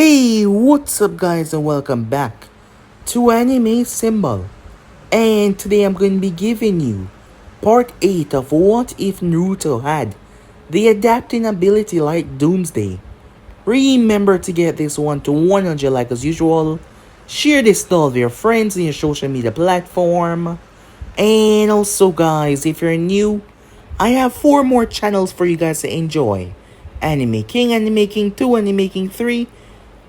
Hey, what's up guys and welcome back to Anime Symbol. And today I'm going to be giving you part 8 of What If Naruto Had the Adapting Ability like Doomsday. Remember to get this one to 100 like as usual. Share this to all of your friends in your social media platform. And also guys, if you're new, I have 4 more channels for you guys to enjoy. Anime King, Anime King 2, Anime King 3,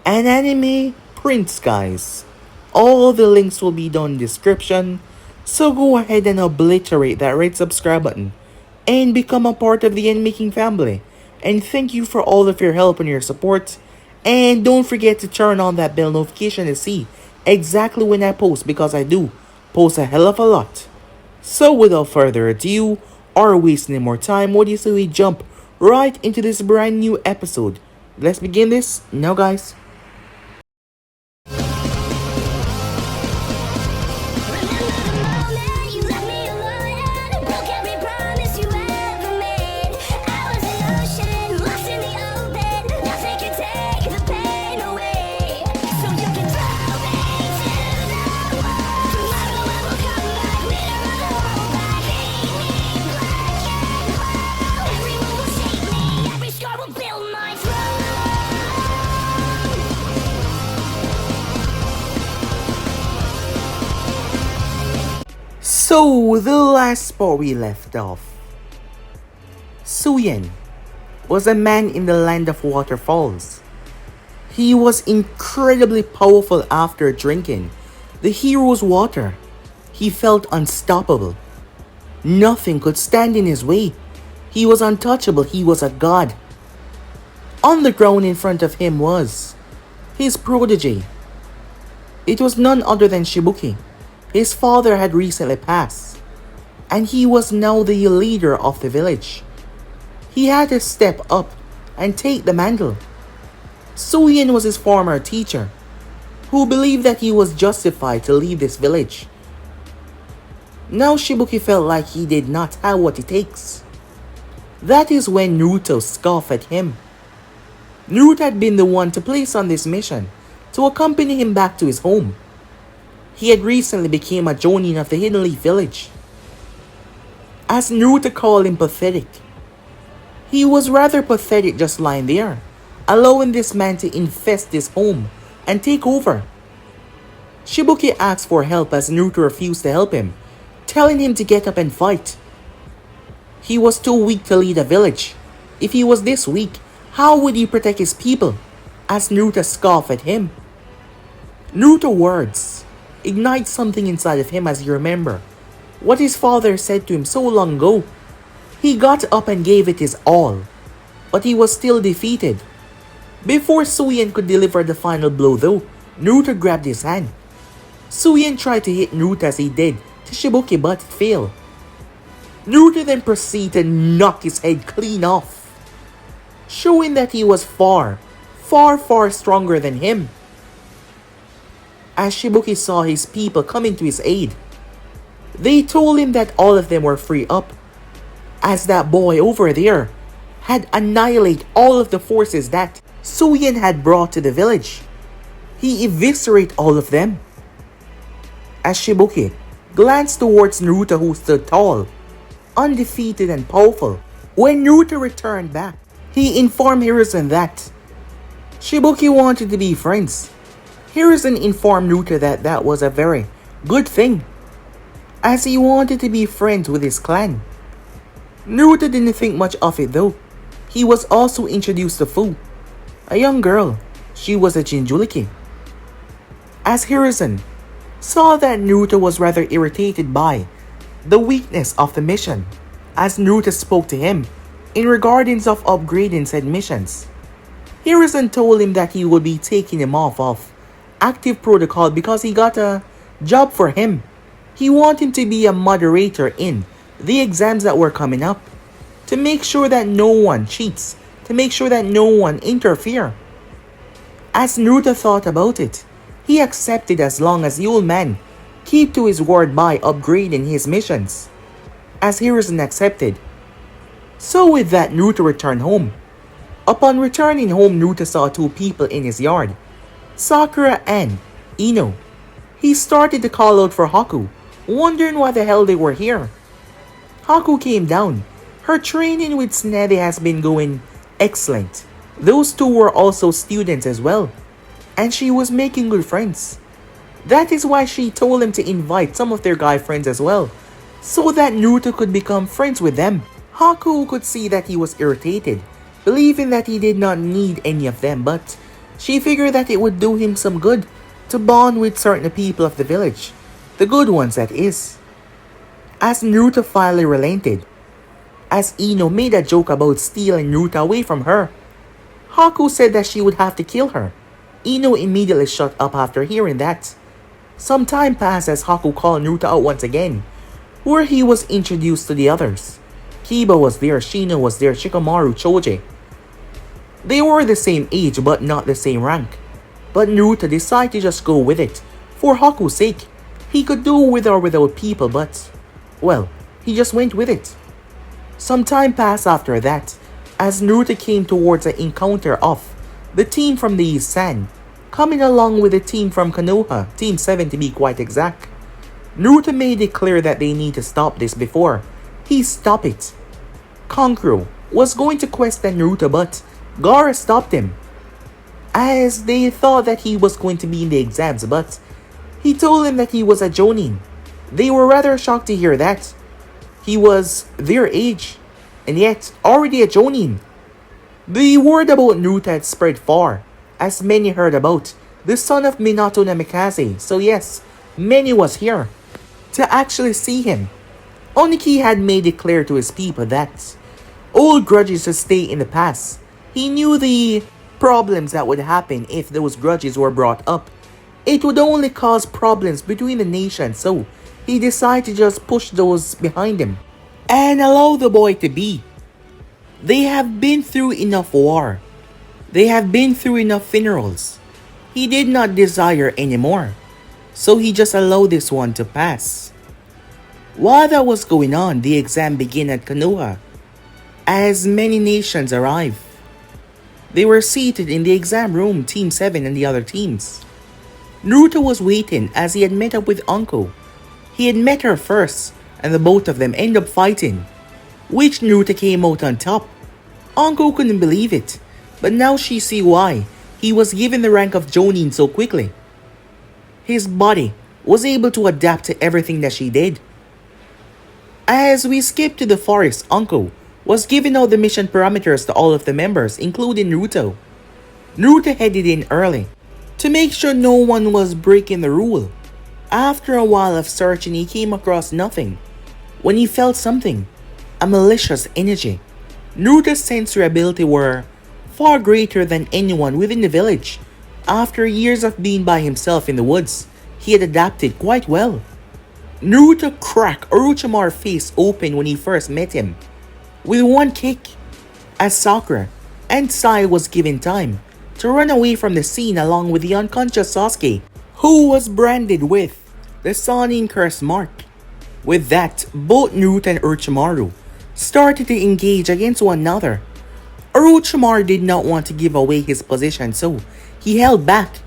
and Anime Prince guys. All the links will be down in the description, so go ahead and obliterate that red subscribe button and become a part of the Anime King family. And thank you for all of your help and your support. And don't forget to turn on that bell notification to see exactly when I post, because I do post a hell of a lot. So without further ado, or wasting any more time, what do you say we jump right into this brand new episode? Let's begin this now guys. So, the last spot we left off. Suyin was a man in the land of Waterfalls. He was incredibly powerful after drinking the hero's water. He felt unstoppable. Nothing could stand in his way. He was untouchable. He was a god. On the ground in front of him was his protege. It was none other than Shibuki. His father had recently passed, and he was now the leader of the village. He had to step up and take the mantle. Suyin was his former teacher, who believed that he was justified to lead this village. Now Shibuki felt like he did not have what it takes. That is when Naruto scoffed at him. Naruto had been the one to place on this mission to accompany him back to his home. He had recently become a jonin of the Hidden Leaf village. As Naruto called him pathetic, he was rather pathetic just lying there, allowing this man to infest his home and take over. Shibuki asked for help as Naruto refused to help him, telling him to get up and fight. He was too weak to lead a village. If he was this weak, how would he protect his people? As Naruto scoffed at him. Naruto's words ignite something inside of him as he remembered what his father said to him so long ago. He got up and gave it his all, but he was still defeated. Before Suyin could deliver the final blow though, Naruto grabbed his hand. Suyin tried to hit Naruto as he did to Shibuki, but it failed. Naruto then proceeded to knock his head clean off, showing that he was far stronger than him. As Shibuki saw his people coming to his aid, they told him that all of them were free up, as that boy over there had annihilated all of the forces that Suyin had brought to the village. He eviscerated all of them. As Shibuki glanced towards Naruto, who stood tall, undefeated and powerful, when Naruto returned back, he informed Hiruzen that Shibuki wanted to be friends. Hiruzen informed Naruto that that was a very good thing, as he wanted to be friends with his clan. Naruto didn't think much of it though. He was also introduced to Fu, a young girl. She was a Jinchuriki. As Hiruzen saw that Naruto was rather irritated by the weakness of the mission, as Naruto spoke to him in regards of upgrading said missions, Hiruzen told him that he would be taking him off of active protocol because he got a job for him. He wanted him to be a moderator in the exams that were coming up, to make sure that no one cheats, to make sure that no one interfere. As Naruto thought about it, he accepted as long as the old man keep to his word by upgrading his missions, as Hiruzen accepted. So with that, Naruto returned home. Upon returning home, Naruto saw two people in his yard, Sakura and Ino. He started to call out for Haku, wondering why the hell they were here. Haku came down. Her training with Tsunade has been going excellent. Those two were also students as well, and she was making good friends. That is why she told him to invite some of their guy friends as well, so that Naruto could become friends with them. Haku could see that he was irritated, believing that he did not need any of them, but she figured that it would do him some good to bond with certain people of the village, the good ones that is. As Naruto finally relented, as Ino made a joke about stealing Naruto away from her, Haku said that she would have to kill her. Ino immediately shut up after hearing that. Some time passed as Haku called Naruto out once again, where he was introduced to the others. Kiba was there, Shino was there, Shikamaru, Choji. They were the same age but not the same rank. But Naruto decided to just go with it, for Haku's sake. He could do with or without people, but, well, he just went with it. Some time passed after that, as Naruto came towards the encounter of the team from the East Sand, coming along with the team from Konoha, Team 7 to be quite exact. Naruto made it clear that they need to stop this before he stopped it. Kankuro was going to question Naruto, but Gaara stopped him, as they thought that he was going to be in the exams, but he told him that he was a Jonin. They were rather shocked to hear that. He was their age, and yet already a Jonin. The word about Naruto had spread far, as many heard about the son of Minato Namikaze, so yes, many was here to actually see him. Oniki had made it clear to his people that old grudges should stay in the past. He knew the problems that would happen if those grudges were brought up. It would only cause problems between the nations, so he decided to just push those behind him and allow the boy to be. They have been through enough war. They have been through enough funerals. He did not desire anymore, so he just allowed this one to pass. While that was going on, the exam began at Konoha, as many nations arrived. They were seated in the exam room, Team 7 and the other teams. Naruto was waiting as he had met up with Anko. He had met her first, and the both of them ended up fighting, which Naruto came out on top. Anko couldn't believe it, but now she see why he was given the rank of Jonin so quickly. His body was able to adapt to everything that she did. As we skip to the forest, Anko was giving out the mission parameters to all of the members, including Naruto. Naruto headed in early to make sure no one was breaking the rule. After a while of searching, he came across nothing when he felt something, a malicious energy. Naruto's sensory ability were far greater than anyone within the village. After years of being by himself in the woods, he had adapted quite well. Naruto cracked Orochimaru's face open when he first met him with one kick, as Sakura and Sai was given time to run away from the scene along with the unconscious Sasuke, who was branded with the Sannin curse mark. With that, both Naruto and Orochimaru started to engage against one another. Orochimaru did not want to give away his position, so he held back,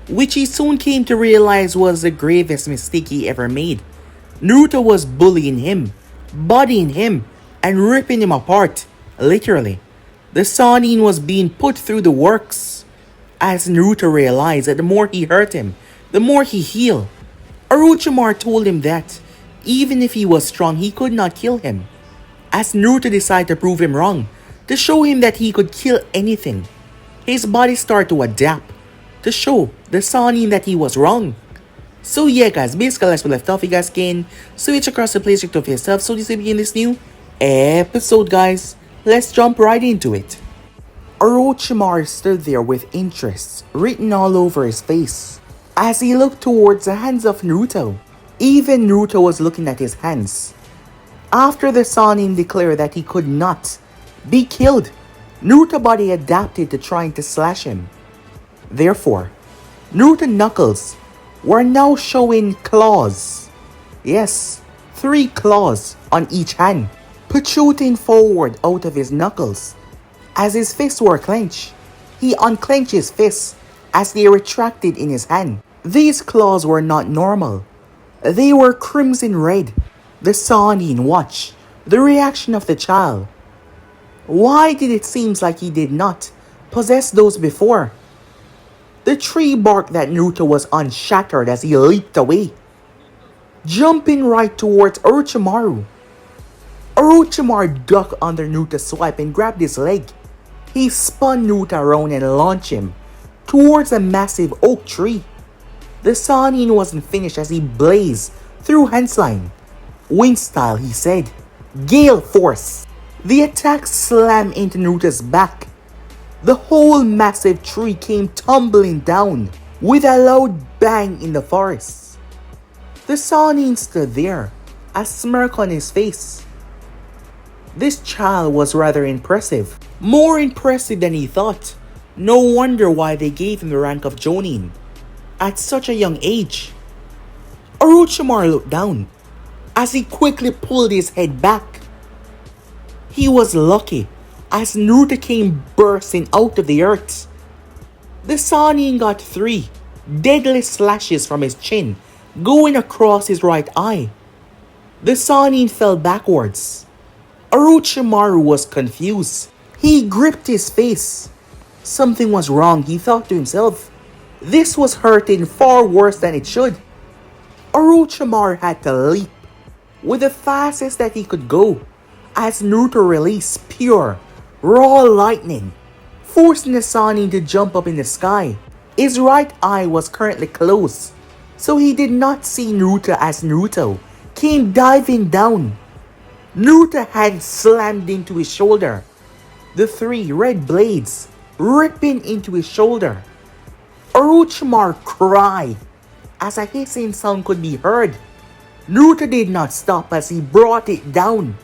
which he soon came to realize was the gravest mistake he ever made. Naruto was bullying him, bodying him, and ripping him apart, literally. The Sannin was being put through the works, as Naruto realized that the more he hurt him, the more he healed. Orochimaru told him that even if he was strong, he could not kill him, as Naruto decided to prove him wrong, to show him that he could kill anything. His body started to adapt, to show the Sannin that he was wrong. So yeah guys, basically as we left off, you guys can switch across the place of yourself. So this will begin this new episode guys. Let's jump right into it. Orochimaru stood there with interest written all over his face as he looked towards the hands of Naruto. Even Naruto was looking at his hands. After the Sannin declared that he could not be killed, Naruto's body adapted to trying to slash him. Therefore, Naruto's knuckles were now showing claws. Yes, 3 claws on each hand, protruding forward out of his knuckles. As his fists were clenched, he unclenched his fists as they retracted in his hand. These claws were not normal. They were crimson red. The Sannin watched the reaction of the child. Why did it seem like he did not possess those before? The tree bark that Naruto was on shattered as he leaped away, jumping right towards Orochimaru. Orochimaru ducked under Naruto's swipe and grabbed his leg. He spun Naruto around and launched him towards a massive oak tree. The Sannin wasn't finished as he blazed through Hansline. Wind style, he said. Gale force. The attack slammed into Naruto's back. The whole massive tree came tumbling down with a loud bang in the forest. The Sannin stood there, a smirk on his face. This child was rather impressive. More impressive than he thought. No wonder why they gave him the rank of Jonin at such a young age. Orochimaru looked down as he quickly pulled his head back. He was lucky as Naruto came bursting out of the earth. The Sannin got 3 deadly slashes from his chin, going across his right eye. The Sannin fell backwards. Orochimaru was confused. He gripped his face. Something was wrong, he thought to himself. This was hurting far worse than it should. Orochimaru had to leap with the fastest that he could go as Naruto released pure, raw lightning, forcing the Sannin to jump up in the sky. His right eye was currently closed, so he did not see Naruto as Naruto came diving down. Naruto's hand slammed into his shoulder, the 3 red blades ripping into his shoulder. Orochimaru cried as a hissing sound could be heard. Naruto did not stop as he brought it down.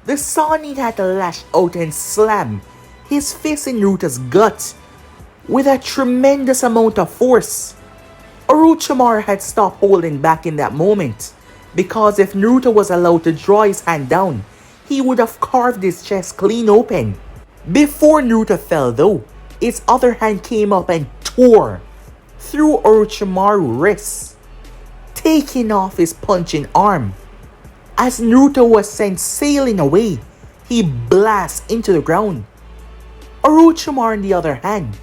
The Sannin had to lash out and slam his fist in Naruto's gut with a tremendous amount of force. Orochimaru had stopped holding back in that moment, because if Naruto was allowed to draw his hand down, he would have carved his chest clean open. Before Naruto fell though, his other hand came up and tore through Orochimaru's wrist, taking off his punching arm. As Naruto was sent sailing away, he blasted into the ground. Orochimaru, on the other hand,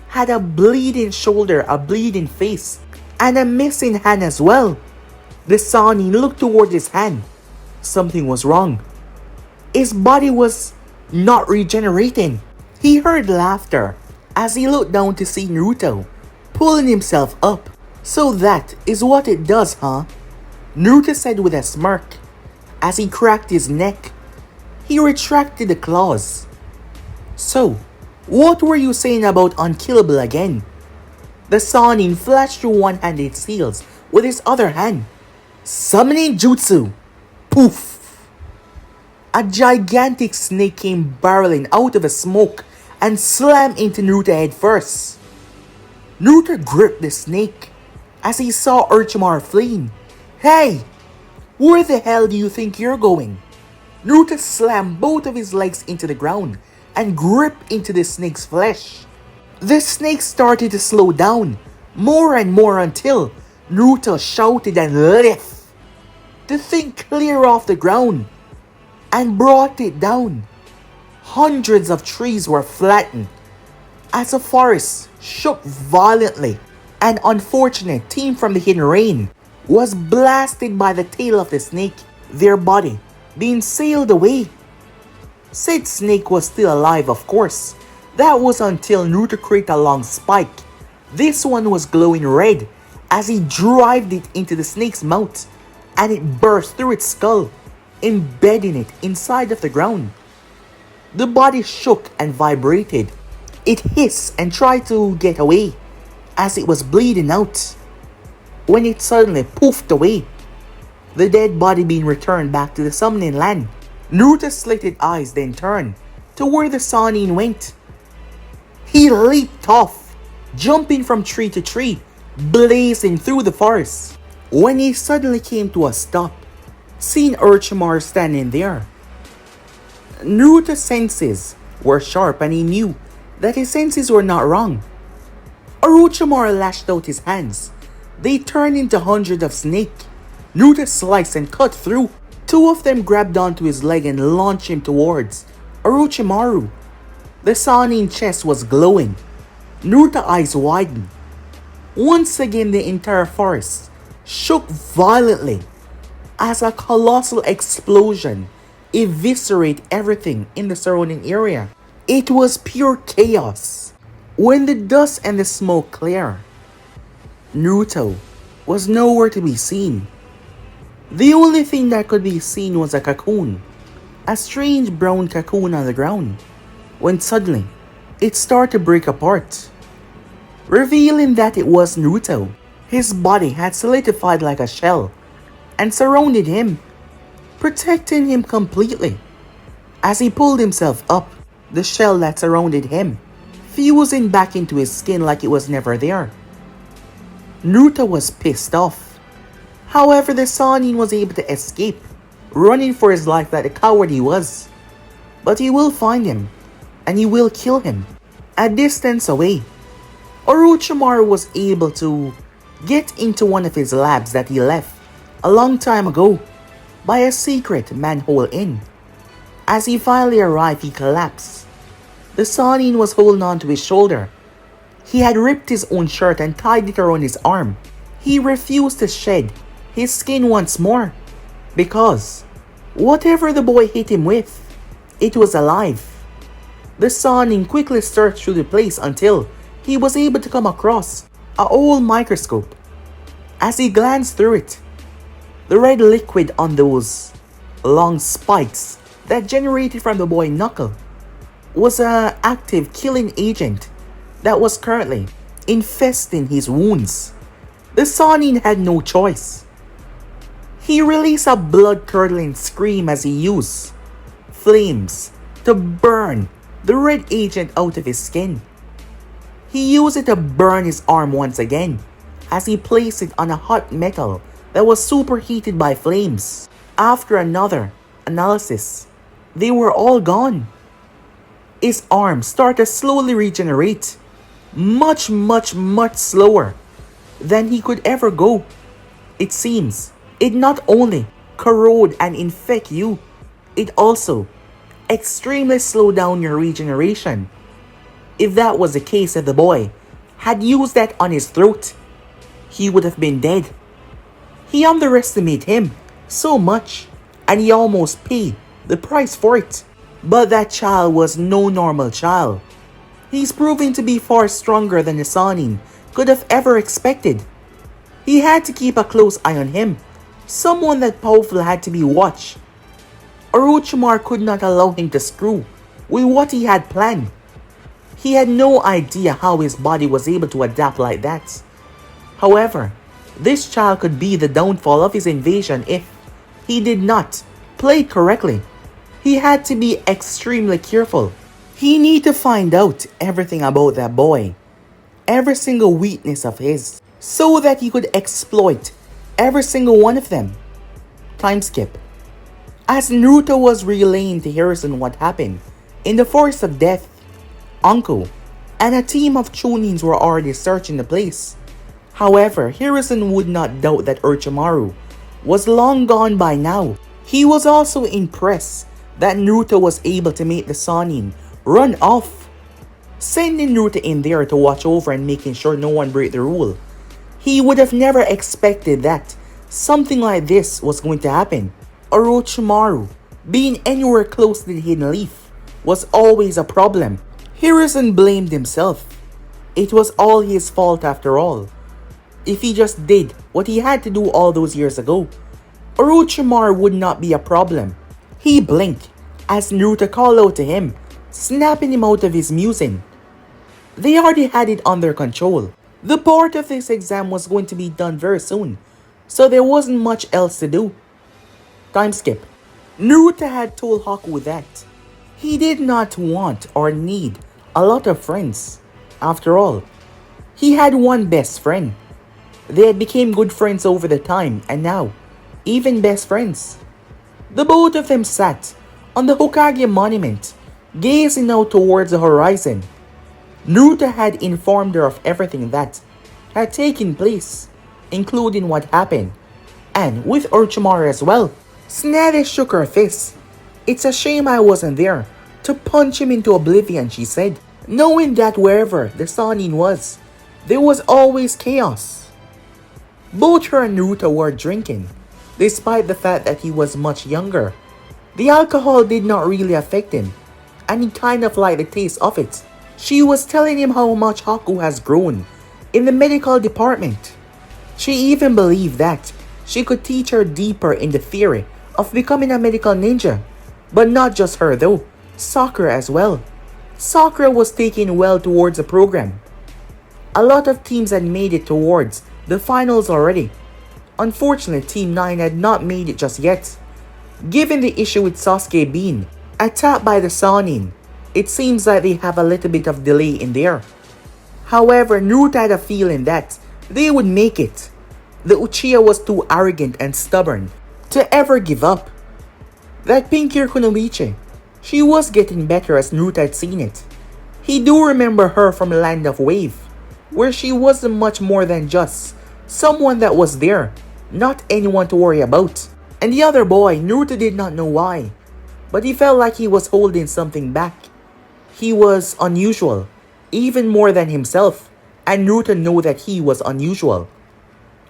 had a bleeding shoulder, a bleeding face, and a missing hand as well. The Sannin looked toward his hand. Something was wrong. His body was not regenerating. He heard laughter as he looked down to see Naruto pulling himself up. So that is what it does, huh? Naruto said with a smirk as he cracked his neck. He retracted the claws. So, what were you saying about unkillable again? The Sannin flashed through one-handed seals with his other hand. Summoning Jutsu! Poof! A gigantic snake came barreling out of the smoke and slammed into Naruto head first. Naruto gripped the snake as he saw Orochimaru fleeing. Hey! Where the hell do you think you're going? Naruto slammed both of his legs into the ground and gripped into the snake's flesh. The snake started to slow down more and more until Naruto shouted and lifted the thing clear off the ground and brought it down. Hundreds of trees were flattened as the forest shook violently. An unfortunate team from the Hidden Rain was blasted by the tail of the snake, their body being sailed away. Said snake was still alive, of course. That was until Naruto created a long spike. This one was glowing red as he drove it into the snake's mouth, and it burst through its skull, embedding it inside of the ground. The body shook and vibrated. It hissed and tried to get away as it was bleeding out, when it suddenly poofed away, the dead body being returned back to the summoning land. Naruto's slitted eyes then turned to where the Sannin went. He leaped off, jumping from tree to tree, blazing through the forest. When he suddenly came to a stop, seeing Orochimaru standing there, Naruto's senses were sharp and he knew that his senses were not wrong. Orochimaru lashed out his hands. They turned into hundreds of snakes. Naruto sliced and cut through. Two of them grabbed onto his leg and launched him towards Orochimaru. The Sannin chest was glowing. Naruto's eyes widened. Once again, the entire forest shook violently as a colossal explosion eviscerated everything in the surrounding area. It was pure chaos. When the dust and the smoke cleared, Naruto was nowhere to be seen. The only thing that could be seen was a cocoon, a strange brown cocoon on the ground, when suddenly it started to break apart, revealing that it was Naruto. His body had solidified like a shell and surrounded him, protecting him completely. As he pulled himself up, the shell that surrounded him fusing back into his skin like it was never there. Naruto was pissed off. However, the Sannin was able to escape, running for his life like the coward he was. But he will find him, and he will kill him. A distance away, Orochimaru was able to get into one of his labs that he left a long time ago by a secret manhole in. As he finally arrived, he collapsed. The Sannin was holding on to his shoulder. He had ripped his own shirt and tied it around his arm. He refused to shed his skin once more, because whatever the boy hit him with, it was alive. The Sannin quickly searched through the place until he was able to come across an old microscope. As he glanced through it, the red liquid on those long spikes that generated from the boy's knuckle was an active killing agent that was currently infesting his wounds. The Sannin had no choice. He released a blood-curdling scream as he used flames to burn the red agent out of his skin. He used it to burn his arm once again as he placed it on a hot metal that was superheated by flames. After another analysis, they were all gone. His arm started to slowly regenerate, much slower than he could ever go. It seems it not only corrode and infect you, it also extremely slow down your regeneration. If that was the case, if the boy had used that on his throat, he would have been dead. He underestimated him so much, and he almost paid the price for it. But that child was no normal child. He's proving to be far stronger than the Sannin could have ever expected. He had to keep a close eye on him. Someone that powerful had to be watched. Orochimaru could not allow him to screw with what he had planned. He had no idea how his body was able to adapt like that. However, this child could be the downfall of his invasion if he did not play it correctly. He had to be extremely careful. He needed to find out everything about that boy, every single weakness of his, so that he could exploit every single one of them. Time skip. As Naruto was relaying to Hiruzen what happened in the Forest of Death, Anko and a team of Chunins were already searching the place. However, Hiruzen would not doubt that Orochimaru was long gone by now. He was also impressed that Naruto was able to make the Sannin run off, sending Naruto in there to watch over and making sure no one break the rule. He would have never expected that something like this was going to happen. Orochimaru being anywhere close to the Hidden Leaf was always a problem. Hiruzen blamed himself. It was all his fault after all. If he just did what he had to do all those years ago, Orochimaru would not be a problem. He blinked as Naruto called out to him, snapping him out of his musing. They already had it under control. The part of this exam was going to be done very soon, so there wasn't much else to do. Time skip. Naruto had told Haku that he did not want or need a lot of friends. After all, he had one best friend. They had become good friends over the time, and now, even best friends. The both of them sat on the Hokage monument, gazing out towards the horizon. Naruto had informed her of everything that had taken place, including what happened, and with Orochimaru as well. Tsunade shook her fist. It's a shame I wasn't there to punch him into oblivion, she said, knowing that wherever the Sannin was, there was always chaos. Both her and Naruto were drinking, despite the fact that he was much younger. The alcohol did not really affect him, and he kind of liked the taste of it. She was telling him how much Haku has grown in the medical department. She even believed that she could teach her deeper in the theory of becoming a medical ninja. But not just her though, Sakura as well. Sakura was taking well towards the program. A lot of teams had made it towards the finals already. Unfortunately, Team 9 had not made it just yet. Given the issue with Sasuke being attacked by the Sannin, it seems like they have a little bit of delay in there. However, Naruto had a feeling that they would make it. The Uchiha was too arrogant and stubborn to ever give up. That pink hair Kunoichi, she was getting better as Naruto had seen it. He do remember her from the Land of Wave, where she wasn't much more than just someone that was there, not anyone to worry about. And the other boy, Naruto did not know why, but he felt like he was holding something back. He was unusual, even more than himself, and Naruto knew that he was unusual.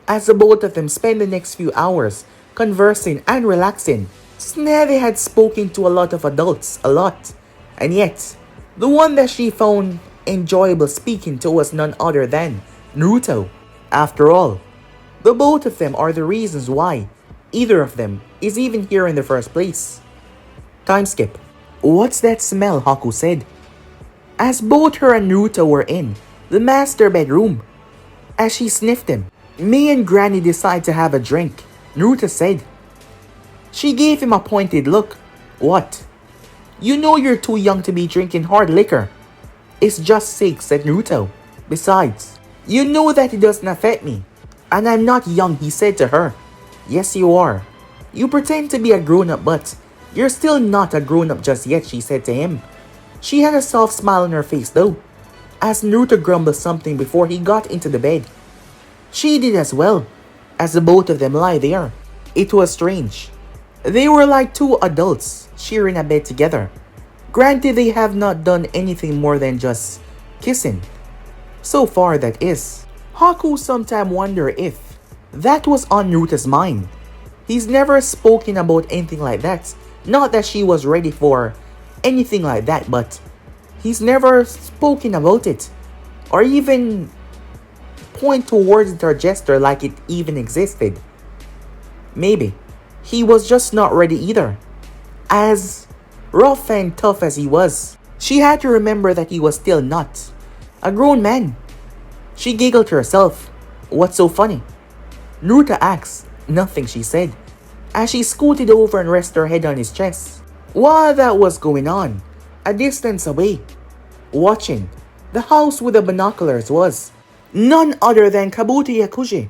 As the both of them spent the next few hours conversing and relaxing, Tsunade had spoken to a lot of adults, and yet, the one that she found enjoyable speaking to was none other than Naruto. After all, the both of them are the reasons why either of them is even here in the first place. Time skip. What's that smell? Haku said, as both her and Naruto were in the master bedroom. As she sniffed him, me and Granny decide to have a drink, Naruto said. She gave him a pointed look. What? You know you're too young to be drinking hard liquor. It's just sick, said Naruto. Besides, you know that it doesn't affect me. And I'm not young, he said to her. Yes, you are. You pretend to be a grown-up, but you're still not a grown-up just yet, she said to him. She had a soft smile on her face though, as Naruto grumbled something before he got into the bed. She did as well, as the both of them lie there. It was strange. They were like two adults sharing a bed together. Granted, they have not done anything more than just kissing. So far, that is. Haku sometimes wonder if that was on Naruto's mind. He's never spoken about anything like that. Not that she was ready for anything like that, but he's never spoken about it. Or even point towards it or gesture like it even existed. Maybe he was just not ready either. As rough and tough as he was, she had to remember that he was still not a grown man. She giggled to herself. What's so funny? Naruto asked. Nothing, she said, as she scooted over and rested her head on his chest. While that was going on, a distance away, watching the house with the binoculars was none other than Kabuto Yakuji.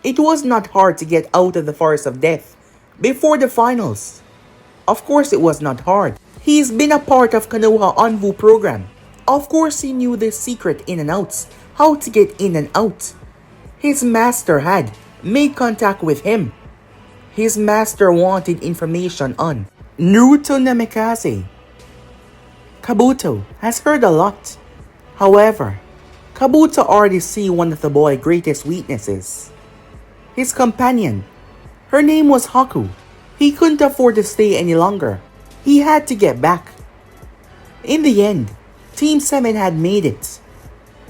It was not hard to get out of the forest of death before the finals. Of course it was not hard. He's been a part of Konoha Anbu program. Of course he knew the secret in and outs, how to get in and out. His master had made contact with him. His master wanted information on Naruto Namikaze. Kabuto has heard a lot. However, Kabuto already see one of the boy's greatest weaknesses. His companion. Her name was Haku. He couldn't afford to stay any longer. He had to get back. In the end, Team 7 had made it.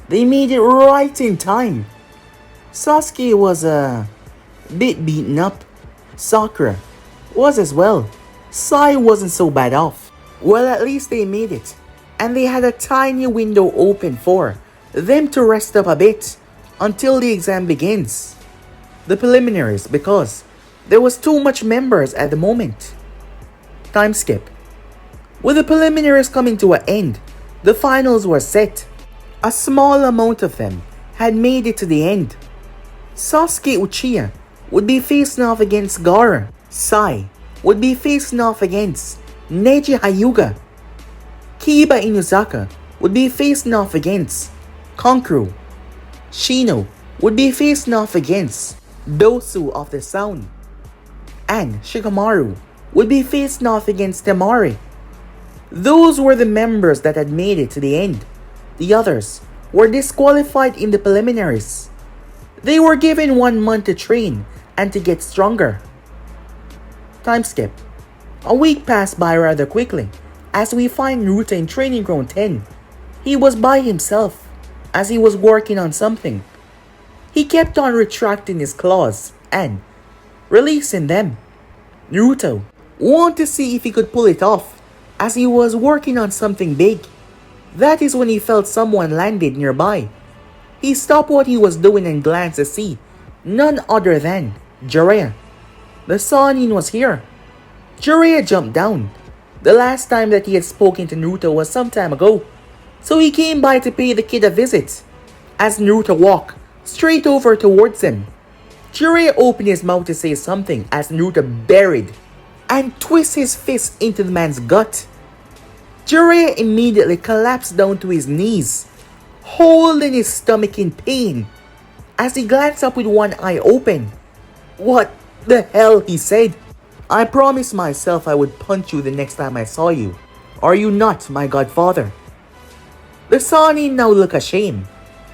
They made it right in time. Sasuke was a bit beaten up. Sakura was as well. Sai wasn't so bad off. Well, at least they made it. And they had a tiny window open for them to rest up a bit until the exam begins. The preliminaries, because there was too much members at the moment. Time skip. With the preliminaries coming to an end, the finals were set. A small amount of them had made it to the end. Sasuke Uchiha would be facing off against Gaara. Sai would be facing off against Neji Hyuga. Kiba Inuzaka would be facing off against Kankuro. Shino would be facing off against Dosu of the Sound. And Shikamaru would be facing off against Temari. Those were the members that had made it to the end. The others were disqualified in the preliminaries. They were given 1 month to train and to get stronger. Time skip. A week passed by rather quickly as we find Naruto in Training Ground 10. He was by himself as he was working on something. He kept on retracting his claws and releasing them. Naruto wanted to see if he could pull it off as he was working on something big. That is when he felt someone landed nearby. He stopped what he was doing and glanced to see none other than Jiraiya. The Sannin was here. Jiraiya jumped down. The last time that he had spoken to Naruto was some time ago, so he came by to pay the kid a visit. As Naruto walked straight over towards him, Jiraiya opened his mouth to say something as Naruto buried and twisted his fist into the man's gut. Jiraiya immediately collapsed down to his knees, holding his stomach in pain. As he glanced up with one eye open, "What the hell?" he said. "I promised myself I would punch you the next time I saw you. Are you not my godfather?" The Sannin now looked ashamed,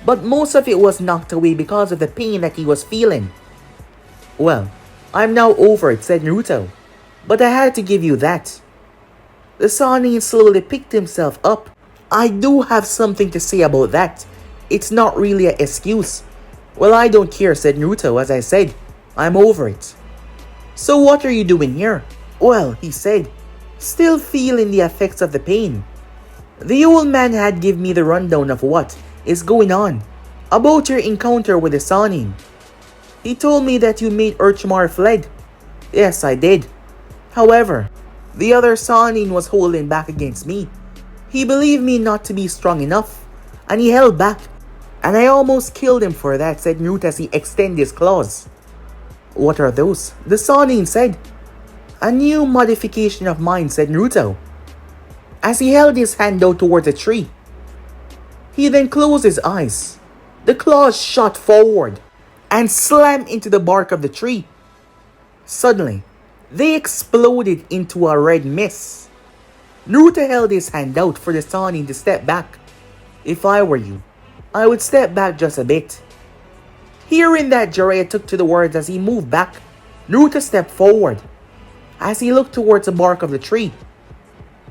but most of it was knocked away because of the pain that he was feeling. "Well, I'm now over it," said Naruto, "but I had to give you that." The Sannin slowly picked himself up. "I do have something to say about that. It's not really an excuse." "Well, I don't care," said Naruto. "As I said, I'm over it." "So what are you doing here?" "Well," he said, still feeling the effects of the pain. "The old man had given me the rundown of what is going on about your encounter with the Sannin. He told me that you made Orochimaru fled." "Yes, I did. However, the other Sannin was holding back against me. He believed me not to be strong enough, and he held back. And I almost killed him for that," said Naruto as he extended his claws. "What are those?" the Sannin said. "A new modification of mine," said Naruto, as he held his hand out towards a tree. He then closed his eyes. The claws shot forward and slammed into the bark of the tree. Suddenly, they exploded into a red mist. Naruto held his hand out for the Sannin to step back. "If I were you, I would step back just a bit." Hearing that, Jiraiya took to the words as he moved back. Naruto stepped forward. As he looked towards the bark of the tree,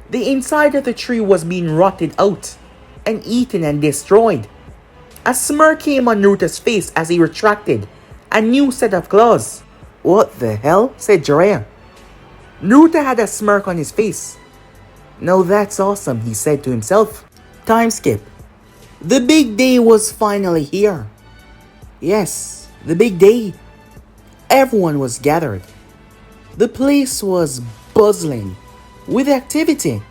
the inside of the tree was being rotted out and eaten and destroyed. A smirk came on Naruto's face as he retracted a new set of claws. "What the hell?" said Jiraiya. Naruto had a smirk on his face. "Now that's awesome," he said to himself. Time skip. The big day was finally here. Yes, the big day. Everyone was gathered. The place was buzzing with activity.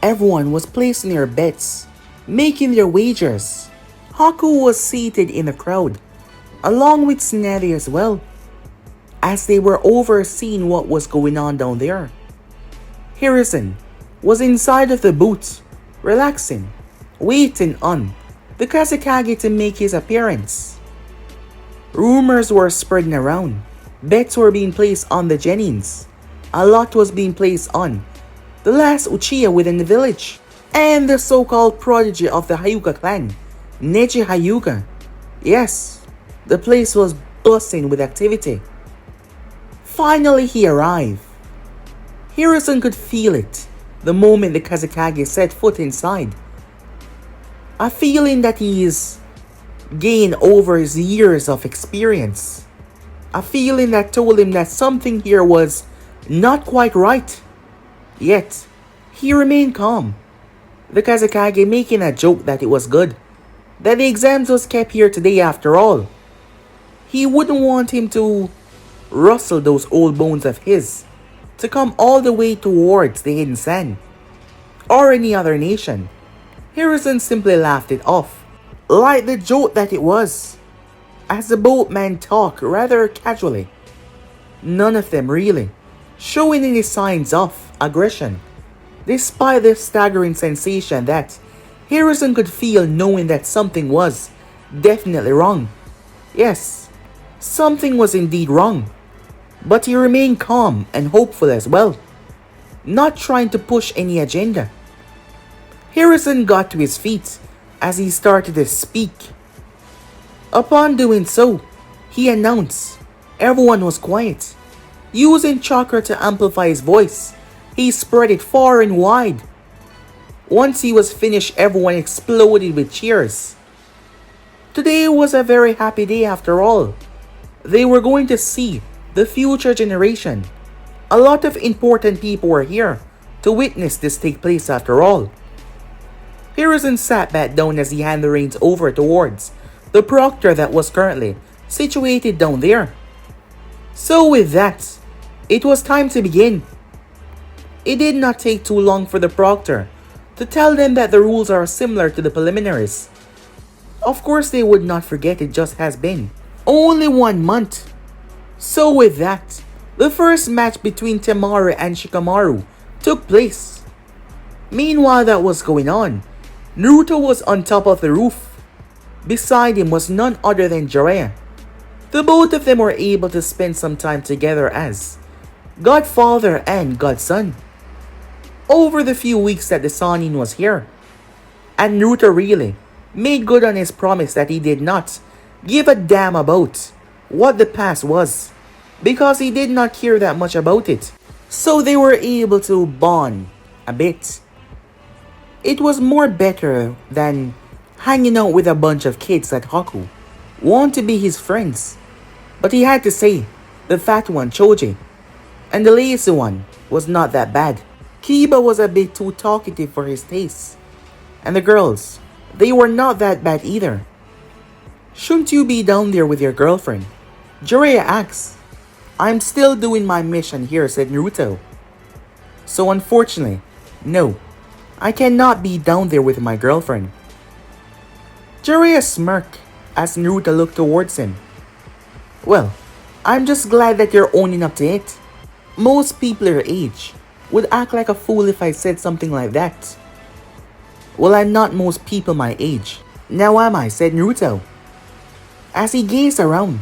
Everyone was placing their bets, making their wagers. Haku was seated in the crowd, along with Tsunade as well, as they were overseeing what was going on down there. Hiruzen was inside of the booth, relaxing, waiting on the Kazekage to make his appearance. Rumors were spreading around. Bets were being placed on the Genins. A lot was being placed on the last Uchiha within the village, and the so-called prodigy of the Hyuga clan, Neji Hyuga. Yes, the place was buzzing with activity. Finally he arrived. Hiruzen could feel it the moment the Kazekage set foot inside. A feeling that he's gained over his years of experience. A feeling that told him that something here was not quite right. Yet, he remained calm. The Kazekage making a joke that it was good, that the exams was kept here today after all. He wouldn't want him to rustle those old bones of his to come all the way towards the Hidden Sand or any other nation. Hiruzen simply laughed it off, like the joke that it was, as the boatman talked rather casually. None of them really showing any signs of aggression. despite the staggering sensation that Harrison could feel knowing that something was definitely wrong. Yes, something was indeed wrong. But he remained calm and hopeful as well, not trying to push any agenda. Harrison got to his feet as he started to speak. Upon doing so, he announced everyone was quiet. Using chakra to amplify his voice, he spread it far and wide. Once he was finished, everyone exploded with cheers. Today was a very happy day after all. They were going to see the future generation. A lot of important people were here to witness this take place after all. Harrison sat back down as he handed the reins over towards the proctor that was currently situated down there. So with that, it was time to begin. It did not take too long for the proctor to tell them that the rules are similar to the preliminaries. Of course they would not forget, it just has been only 1 month. So with that, the first match between Temaru and Shikamaru took place. Meanwhile that was going on, Naruto was on top of the roof. Beside him was none other than Jiraiya. The both of them were able to spend some time together as godfather and godson over the few weeks that the Sannin was here. And Naruto really made good on his promise that he did not give a damn about what the past was, because he did not care that much about it. So they were able to bond a bit. It was more better than hanging out with a bunch of kids that Haku want to be his friends. But he had to say, the fat one, Choji, and the lazy one was not that bad. Kiba was a bit too talkative for his taste. And the girls, they were not that bad either. Shouldn't you be down there with your girlfriend? Jiraiya asks. I'm still doing my mission here, said Naruto. So unfortunately, no, I cannot be down there with my girlfriend. Jiraiya smirked as Naruto looked towards him. Well, I'm just glad that you're owning up to it. Most people your age would act like a fool if I said something like that. Well, I'm not most people my age. Now am I, said Naruto. As he gazed around,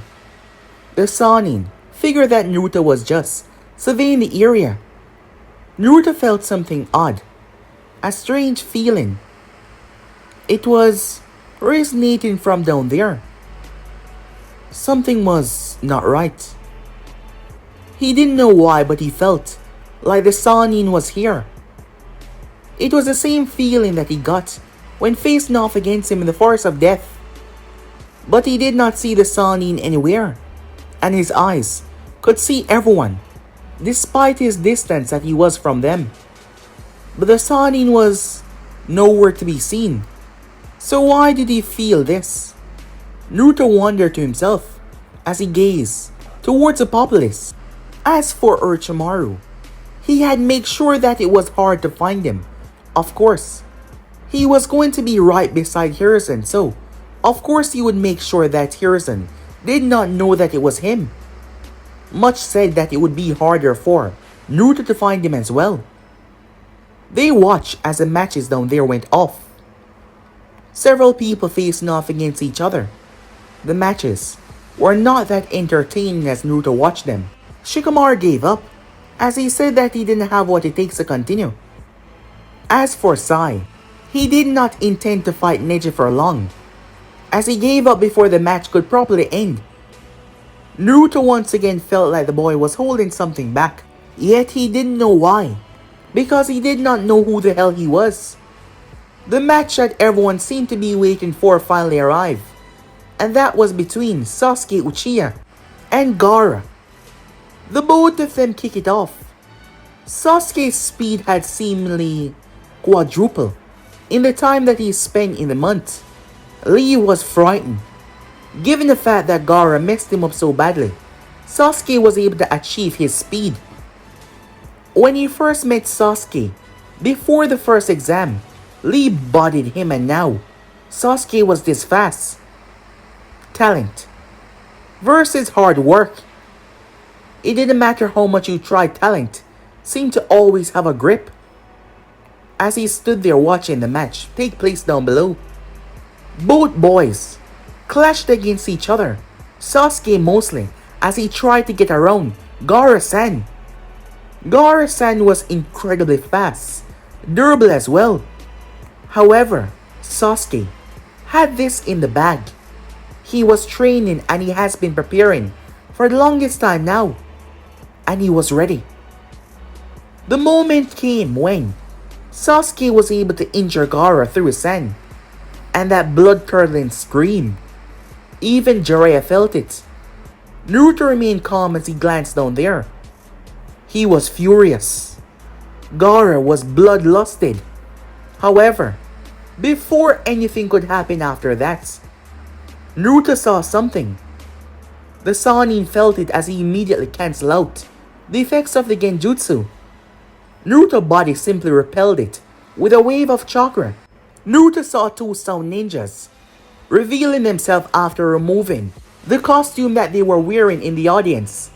the Sannin figured that Naruto was just surveying the area. Naruto felt something odd, a strange feeling. It was resonating from down there. Something was not right. He didn't know why, but he felt like the Sannin was here. It was the same feeling that he got when facing off against him in the forest of death. But he did not see the Sannin anywhere, and his eyes could see everyone, despite his distance that he was from them. But the Sannin was nowhere to be seen. So why did he feel this? Naruto wondered to himself as he gazed towards the populace. As for Orochimaru, he had made sure that it was hard to find him. Of course, he was going to be right beside Harrison, so of course he would make sure that Harrison did not know that it was him. Much said that it would be harder for Naruto to find him as well. They watched as the matches down there went off. Several people facing off against each other. The matches were not that entertaining as Naruto watched them. Shikamaru gave up as he said that he didn't have what it takes to continue. As for Sai, he did not intend to fight Neji for long, as he gave up before the match could properly end. Naruto once again felt like the boy was holding something back, yet he didn't know why, because he did not know who the hell he was. The match that everyone seemed to be waiting for finally arrived, and that was between Sasuke Uchiha and Gaara. The both of them kicked it off. Sasuke's speed had seemingly quadrupled in the time that he spent in the month. Lee was frightened. Given the fact that Gaara messed him up so badly, Sasuke was able to achieve his speed. When he first met Sasuke, before the first exam, Lee bodied him, and now Sasuke was this fast. Talent versus hard work. It didn't matter how much you tried, talent seemed to always have a grip. as he stood there watching the match take place down below. Both boys clashed against each other, Sasuke mostly as he tried to get around Gaara-san. Gaara-san was incredibly fast, durable as well. However, Sasuke had this in the bag. He was training and he has been preparing for the longest time now, and he was ready. The moment came when Sasuke was able to injure Gaara through his sand, and that blood-curdling scream. Even Jiraiya felt it. Naruto remained calm as he glanced down there. He was furious. Gaara was bloodlusted. However, before anything could happen after that, Naruto saw something. The Sannin felt it as he immediately cancelled out the effects of the genjutsu. Naruto's body simply repelled it with a wave of chakra. Naruto saw two sound ninjas revealing themselves after removing the costume that they were wearing in the audience.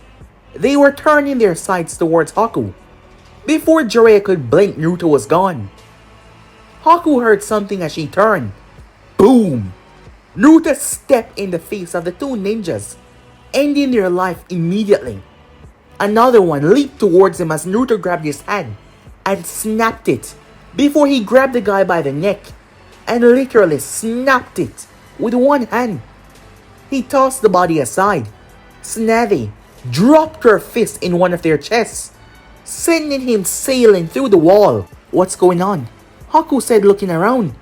They were turning their sights towards Haku. Before Jiraiya could blink, Naruto was gone. Haku heard something as she turned. Boom! Naruto stepped in the face of the two ninjas, ending their life immediately. Another one leaped towards him as Naruto grabbed his hand and snapped it before he grabbed the guy by the neck and literally snapped it with one hand. He tossed the body aside. Tsunade dropped her fist in one of their chests, sending him sailing through the wall. What's going on? Haku said, looking around.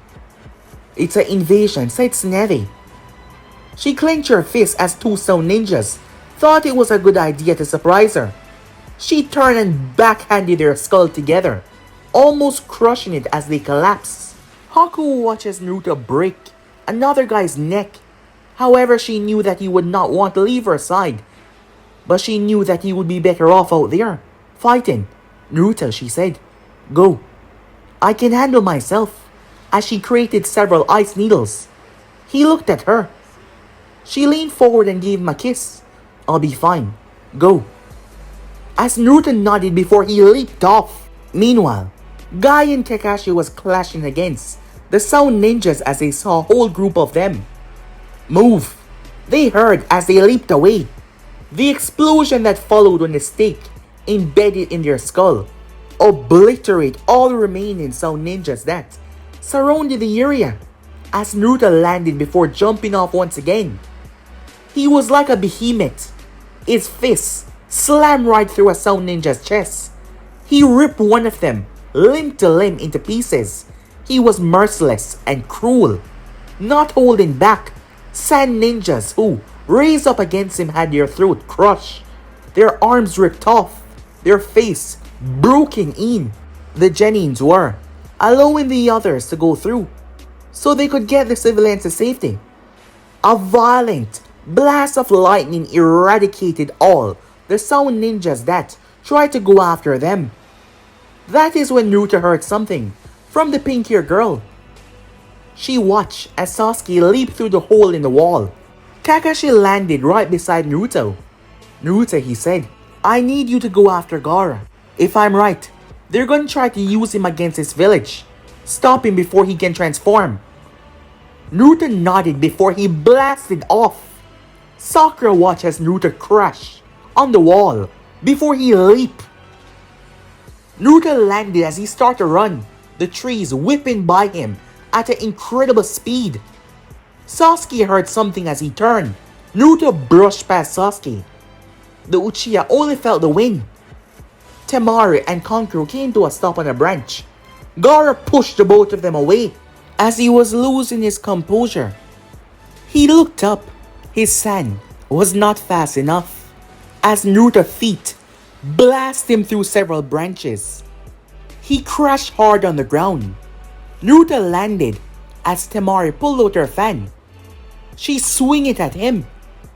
It's an invasion, said Tsunade. She clenched her fist as two sound ninjas thought it was a good idea to surprise her. She turned and backhanded their skull together, almost crushing it as they collapsed. Haku watches Naruto break another guy's neck. However, she knew that he would not want to leave her side. But she knew that he would be better off out there, fighting. Naruto, she said, go. I can handle myself, as she created several ice needles. He looked at her. She leaned forward and gave him a kiss. I'll be fine. Go. As Naruto nodded before he leaped off. Meanwhile, Guy and Kakashi was clashing against the sound ninjas as they saw a whole group of them. Move! They heard as they leaped away. The explosion that followed when the stake embedded in their skull obliterate all remaining sound ninjas that surrounded the area as Naruto landed before jumping off once again. He was like a behemoth. His fist slammed right through a sound ninja's chest. He ripped one of them limb to limb into pieces. He was merciless and cruel, not holding back. Sand ninjas who raised up against him had their throat crushed, their arms ripped off, their face broken in. The Genins were allowing the others to go through so they could get the civilians to safety. A violent blast of lightning eradicated all the sound ninjas that tried to go after them. That is when Naruto heard something from the pink-haired girl. She watched as Sasuke leaped through the hole in the wall. Kakashi landed right beside Naruto. Naruto, he said, I need you to go after Gaara. If I'm right, they're gonna try to use him against his village. Stop him before he can transform. Naruto nodded before he blasted off. Sakura watched as Naruto crashed on the wall before he leaped. Naruto landed as he started to run, the trees whipping by him at an incredible speed. Sasuke heard something as he turned. Naruto brushed past Sasuke. The Uchiha only felt the wind. Temari and Kankuro came to a stop on a branch. Gaara pushed the both of them away as he was losing his composure. He looked up. His sand was not fast enough as Naruto's feet blasted him through several branches. He crashed hard on the ground. Naruto landed as Temari pulled out her fan. She swung it at him.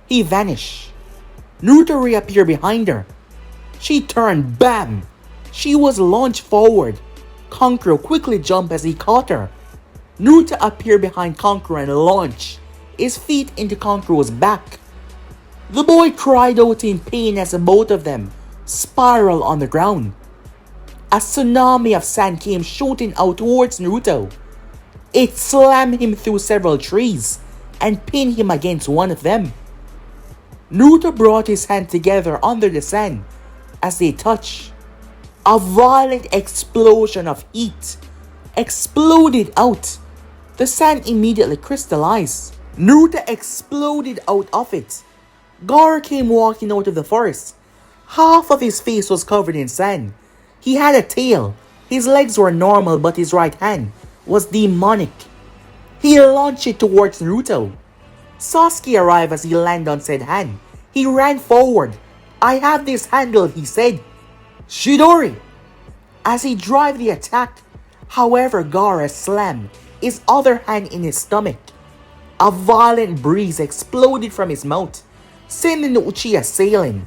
He vanished. Naruto reappeared behind her. She turned, bam! She was launched forward. Kankuro quickly jumped as he caught her. Naruto appeared behind Kankuro and launched his feet into Kankuro's back. The boy cried out in pain as the both of them spiraled on the ground. A tsunami of sand came shooting out towards Naruto. It slammed him through several trees and pinned him against one of them. Naruto brought his hand together under the sand as they touched. A violent explosion of heat exploded out. The sand immediately crystallized. Naruto exploded out of it. Gaara came walking out of the forest. Half of his face was covered in sand. He had a tail. His legs were normal, but his right hand was demonic. He launched it towards Naruto. Sasuke arrived as he landed on said hand. He ran forward. "I have this handle," he said. "Chidori!" As he drove the attack, however, Gaara slammed his other hand in his stomach. A violent breeze exploded from his mouth, sending the Uchiha sailing.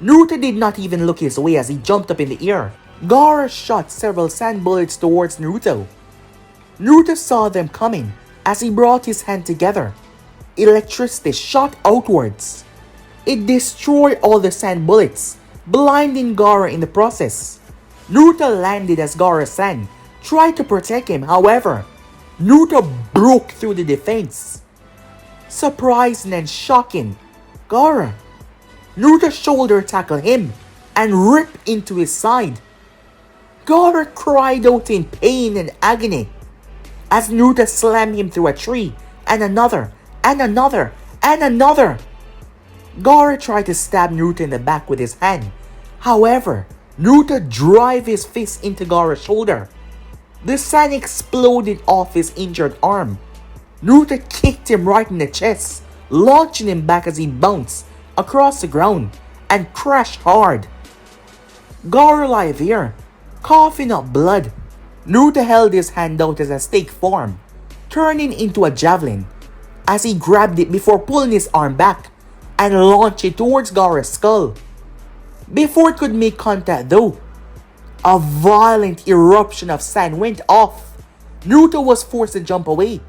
Naruto did not even look his way as he jumped up in the air. Gaara shot several sand bullets towards Naruto. Naruto saw them coming as he brought his hand together. Electricity shot outwards. It destroyed all the sand bullets, blinding Gaara in the process. Naruto landed as Gaara's sand tried to protect him. However, Naruto broke through the defense. Surprising and shocking, Gaara. Naruto shoulder tackled him and ripped into his side. Gaara cried out in pain and agony as Naruto slammed him through a tree and another and another and another. Gaara tried to stab Naruto in the back with his hand. However, Naruto drove his fist into Gaara's shoulder. The sand exploded off his injured arm. Naruto kicked him right in the chest, launching him back as he bounced across the ground and crashed hard. Gaara lay there, coughing up blood. Naruto held his hand out as a stake form, turning into a javelin as he grabbed it before pulling his arm back and launched it towards Gaara's skull. Before it could make contact though, a violent eruption of sand went off. Naruto was forced to jump away.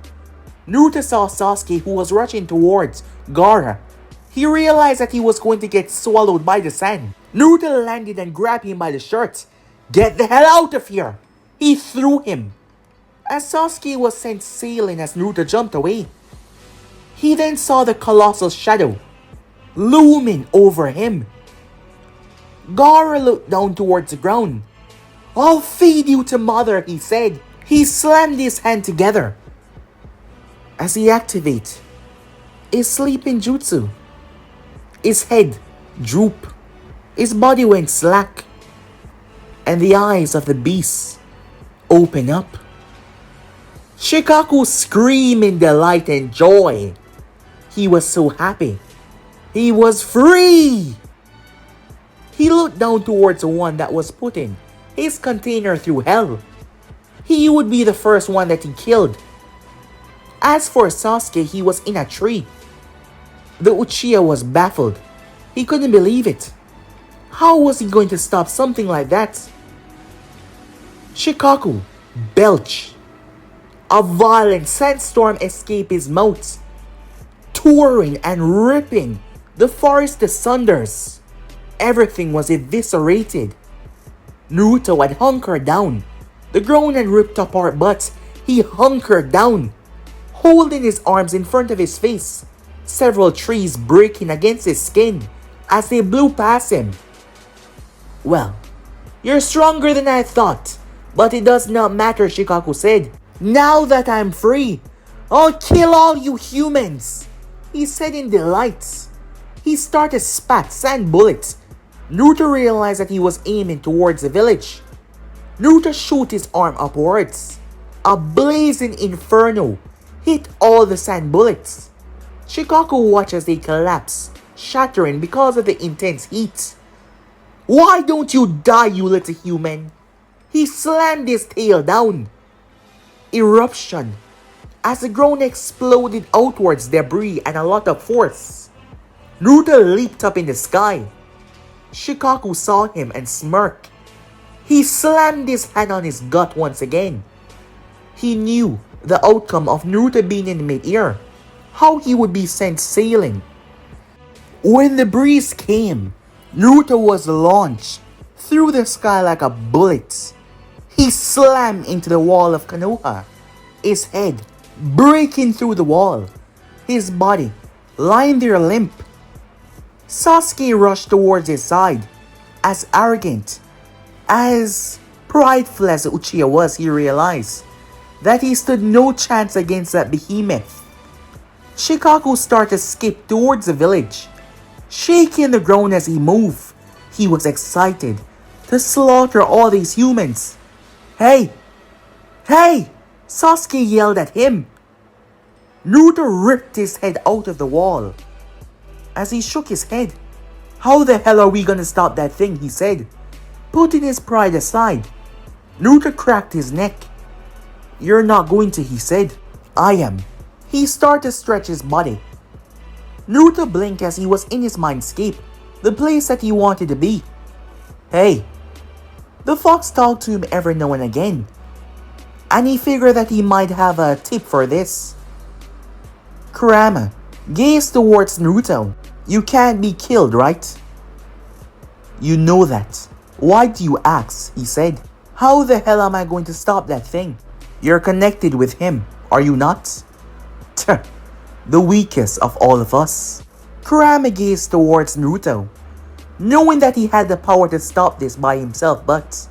Naruto saw Sasuke, who was rushing towards Gaara. He realized that he was going to get swallowed by the sand. Naruto landed and grabbed him by the shirt. "Get the hell out of here!" He threw him. As Sasuke was sent sailing as Naruto jumped away, he then saw the colossal shadow looming over him. Gaara looked down towards the ground. "I'll feed you to mother," he said. He slammed his hand together as he activated his sleeping jutsu. His head drooped, his body went slack, and the eyes of the beast opened up. Shikaku screamed in delight and joy. He was so happy. He was free! He looked down towards the one that was putting his container through hell. He would be the first one that he killed. As for Sasuke, he was in a tree. The Uchiha was baffled. He couldn't believe it. How was he going to stop something like that? Shikaku belched. A violent sandstorm escaped his mouth, tearing and ripping the forest asunder. Everything was eviscerated. Naruto had hunkered down. The ground had ripped apart, but he hunkered down, holding his arms in front of his face, several trees breaking against his skin as they blew past him. "Well, you're stronger than I thought, but it does not matter," Shikaku said. "Now that I'm free, I'll kill all you humans," he said in delight. He started to spat sand bullets. Naruto realized that he was aiming towards the village. Naruto shot his arm upwards. A blazing inferno hit all the sand bullets. Shikaku watched as they collapsed, shattering because of the intense heat. "Why don't you die, you little human?" He slammed his tail down. Eruption. As the ground exploded outwards, debris and a lot of force. Naruto leaped up in the sky. Shikaku saw him and smirked. He slammed his hand on his gut once again. He knew the outcome of Naruto being in mid-air, how he would be sent sailing. When the breeze came, Naruto was launched through the sky like a bullet. He slammed into the wall of Konoha, his head breaking through the wall, his body lying there limp. Sasuke rushed towards his side. As arrogant, as prideful as Uchiha was, he realized that he stood no chance against that behemoth. Shikaku started to skip towards the village, shaking the ground as he moved. He was excited to slaughter all these humans. Hey! Hey! Sasuke yelled at him. Naruto ripped his head out of the wall. As he shook his head, "How the hell are we gonna stop that thing?" he said, putting his pride aside. Naruto cracked his neck. "You're not going to," he said. "I am." He started to stretch his body. Naruto blinked as he was in his mindscape, the place that he wanted to be. "Hey." The fox talked to him every now and again, and he figured that he might have a tip for this. Kurama gazed towards Naruto. "You can't be killed, right?" "You know that. Why do you ask?" he said. "How the hell am I going to stop that thing?" "You're connected with him, are you not?" The weakest of all of us. Kurama gazed towards Naruto, knowing that he had the power to stop this by himself, but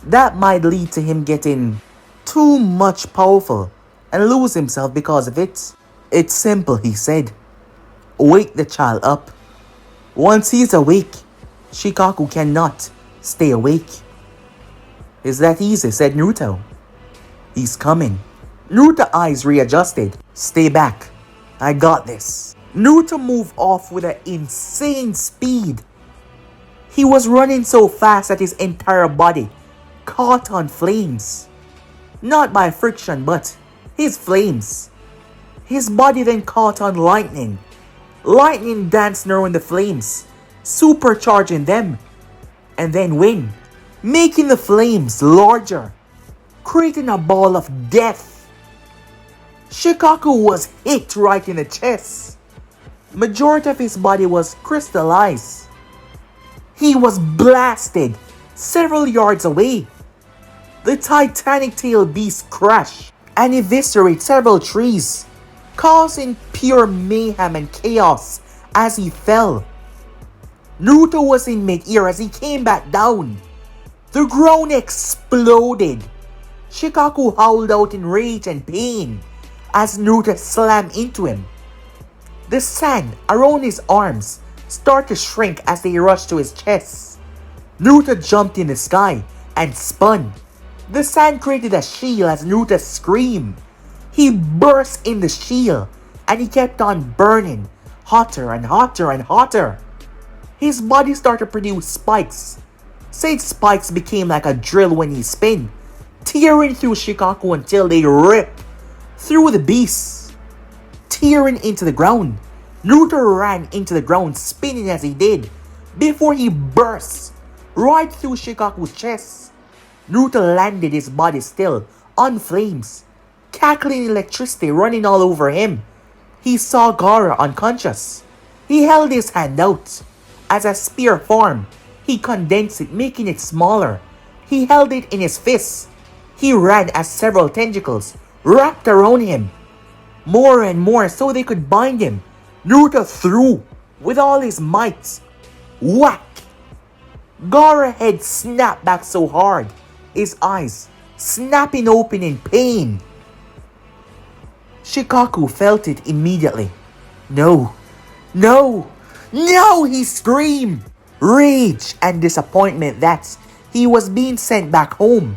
that might lead to him getting too much powerful and lose himself because of it. "It's simple," he said. "Wake the child up. Once he's awake, Shikaku cannot stay awake." "Is that easy?" said Naruto. "He's coming." Naruto's eyes readjusted. "Stay back. I got this." Naruto moved off with an insane speed. He was running so fast that his entire body caught on flames. Not by friction, but his flames. His body then caught on lightning. Lightning danced around the flames, supercharging them, and then wind, making the flames larger, creating a ball of death. Shikaku was hit right in the chest. Majority of his body was crystallized. He was blasted several yards away. The titanic tail beast crashed and eviscerated several trees, causing pure mayhem and chaos as he fell. Naruto was in mid-air as he came back down. The ground exploded. Shikaku howled out in rage and pain as Naruto slammed into him. The sand around his arms started to shrink as they rushed to his chest. Naruto jumped in the sky and spun. The sand created a shield as Naruto screamed. He burst in the shield and he kept on burning, hotter and hotter and hotter. His body started to produce spikes. Said spikes became like a drill when he spun, tearing through Shikaku until they ripped through the beast, tearing into the ground. Naruto ran into the ground, spinning as he did, before he burst right through Shikaku's chest. Naruto landed, his body still on flames, cackling electricity running all over him. He saw Gaara unconscious. He held his hand out. As a spear formed, he condensed it, making it smaller. He held it in his fist. He ran as several tentacles wrapped around him, more and more so they could bind him. Naruto threw with all his might. Whack! Gaara's head snapped back so hard, his eyes snapping open in pain. Shikaku felt it immediately. "No, no, no!" he screamed. Rage and disappointment that he was being sent back home.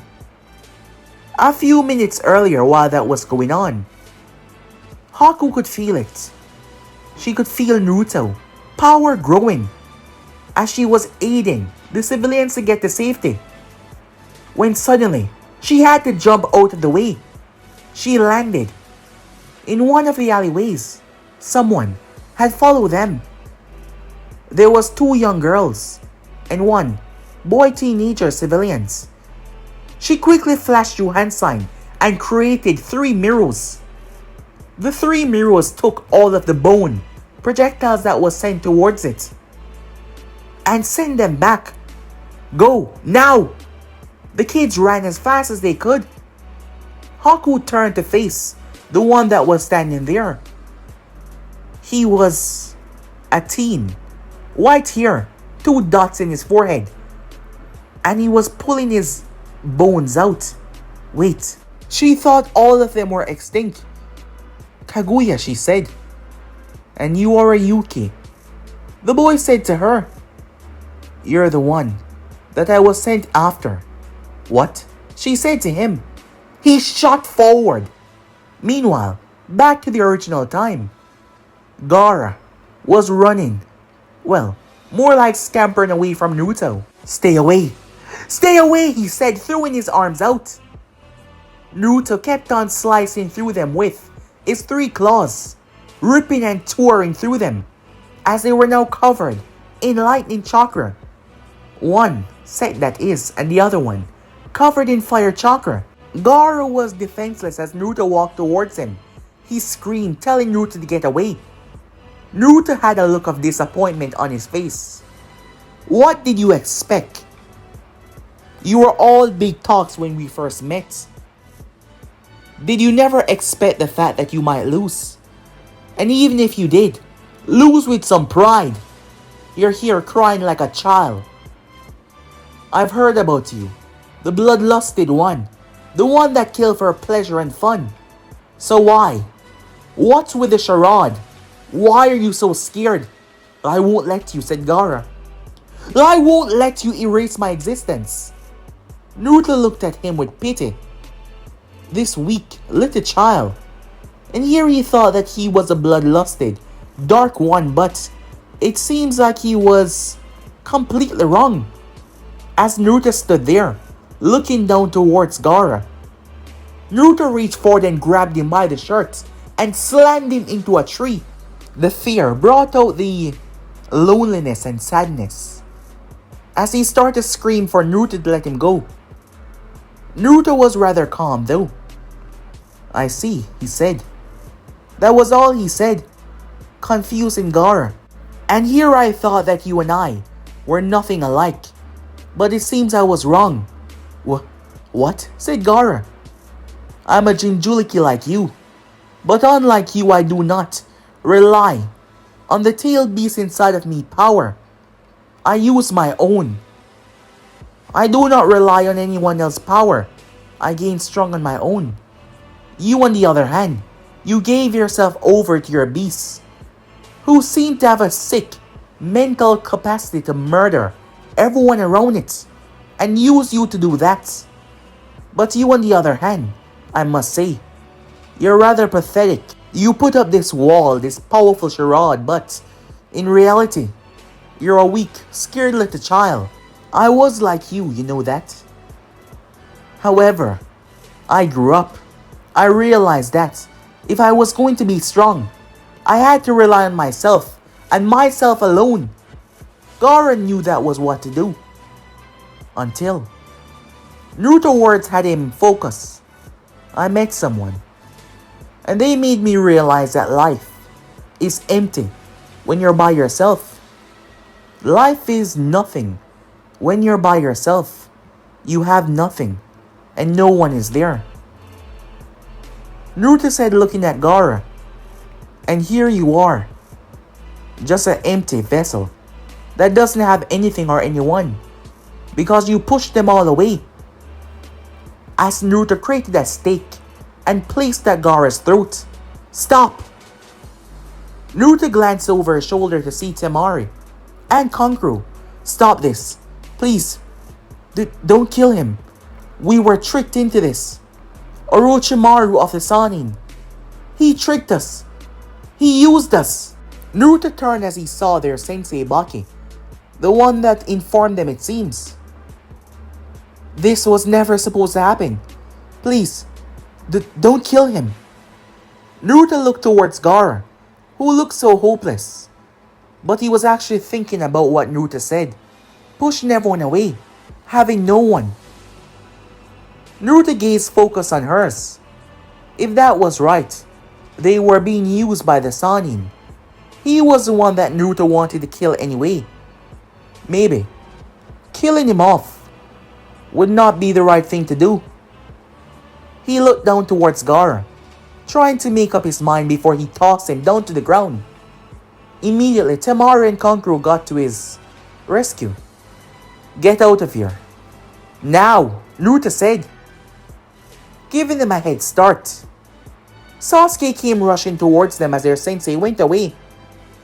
A few minutes earlier, while that was going on, Haku could feel it. She could feel Naruto power growing as she was aiding the civilians to get to safety. When suddenly, she had to jump out of the way. She landed in one of the alleyways. Someone had followed them. There was 2 young girls and 1 boy teenager civilians. She quickly flashed through hand sign and created 3 mirrors. The 3 mirrors took all of the bone projectiles that was sent towards it and sent them back. Go, now! The kids ran as fast as they could. Haku turned to face the one that was standing there. He was a teen. White hair, 2 dots in his forehead. And he was pulling his bones out. Wait, she thought all of them were extinct. Kaguya, she said. And you are a Yuki. The boy said to her, you're the one that I was sent after. What? She said to him. He shot forward. Meanwhile, back to the original time. Gaara was running. Well, more like scampering away from Naruto. Stay away. Stay away, he said, throwing his arms out. Naruto kept on slicing through them with his 3 claws, ripping and tearing through them, as they were now covered in lightning chakra. One set, that is, and the other one covered in fire chakra. Gaara was defenseless as Naruto walked towards him. He screamed, telling Naruto to get away. Naruto had a look of disappointment on his face. What did you expect? You were all big talks when we first met. Did you never expect the fact that you might lose? And even if you did, lose with some pride. You're here crying like a child. I've heard about you. The bloodlusted one. The one that killed for pleasure and fun. So why? What's with the charade? Why are you so scared? I won't let you, said Gaara. I won't let you erase my existence. Naruto looked at him with pity. This weak little child. And here he thought that he was a bloodlusted, dark one, but it seems like he was completely wrong. As Naruto stood there, looking down towards Gaara, Naruto reached forward and grabbed him by the shirt and slammed him into a tree. The fear brought out the loneliness and sadness as he started to scream for Naruto to let him go. Naruto was rather calm though. I see, he said. That was all he said, confusing Gaara. And here I thought that you and I were nothing alike, but it seems I was wrong. What? Said Gaara. I'm a Jinchuriki like you, but unlike you I do not rely on the tailed beast inside of me power. I use my own. I do not rely on anyone else's power. I gain strong on my own. You, on the other hand, you gave yourself over to your beasts, who seem to have a sick mental capacity to murder everyone around it, and use you to do that. But you, on the other hand, I must say, you're rather pathetic. You put up this wall, this powerful charade, but in reality, you're a weak, scared little child. I was like you know that. However, I grew up. I realized that if I was going to be strong, I had to rely on myself and myself alone. Gaara knew that was what to do. Until Naruto's words had him focus. I met someone, and they made me realize that life is empty when you're by yourself. Life is nothing when you're by yourself. You have nothing, and no one is there. Naruto said, looking at Gaara, and here you are, just an empty vessel that doesn't have anything or anyone, because you pushed them all away. As Naruto created a stake and placed at Gaara's throat. Stop! Naruto glanced over his shoulder to see Temari and Kankuro. Stop this. Please. Don't kill him. We were tricked into this. Orochimaru of the Sannin. He tricked us. He used us. Naruto turned as he saw their sensei Baki, the one that informed them, it seems. This was never supposed to happen. Please, don't kill him. Naruto looked towards Gaara, who looked so hopeless. But he was actually thinking about what Naruto said, pushing everyone away, having no one. Naruto gazed focused on hers. If that was right, they were being used by the Sannin. He was the one that Naruto wanted to kill anyway. Maybe Killing him off would not be the right thing to do. He looked down towards Gaara, trying to make up his mind before he tossed him down to the ground. Immediately, Tamaru and Kankuro got to his rescue. Get out of here. Now, Naruto said, giving them a head start. Sasuke came rushing towards them as their sensei went away.